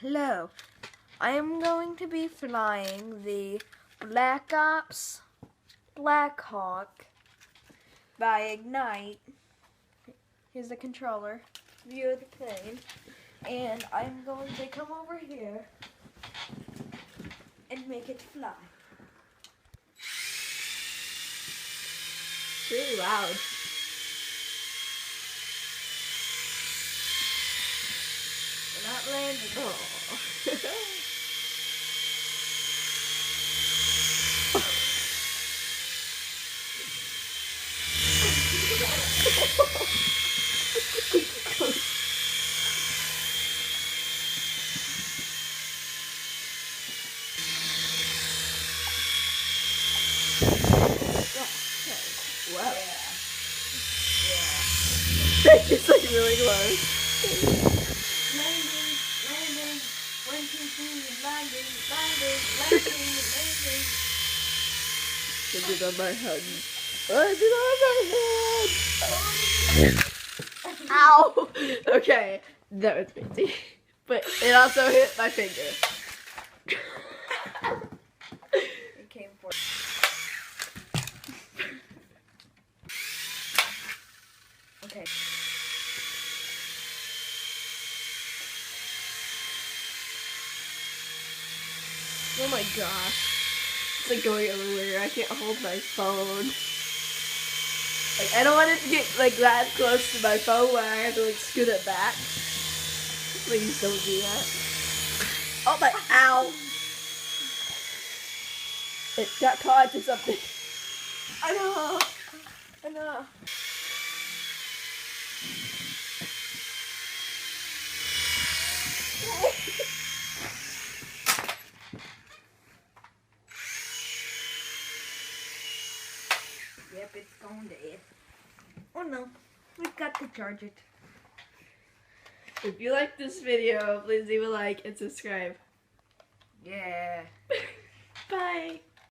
Hello. I am going to be flying the Black Ops Black Hawk by Ignite. Here's the controller, view of the plane, and I'm going to come over here and make it fly. It's really loud. We're not landing. Oh. Wow. Yeah. It's like really close. Landing, landing, 1, 2, 3, landing. I did on my head. I did on my head. Ow! Okay, that was crazy. But it also hit my finger. It came for Okay. Oh my gosh. It's like going everywhere. I can't hold my phone. Like, I don't want it to get like that close to my phone where I have to like scoot it back. Please don't do that. Oh my, ow! It got caught to something. I know. Yep, it's going dead. Oh no, we've got to charge it. If you like this video, please leave a like and subscribe. Yeah. Bye!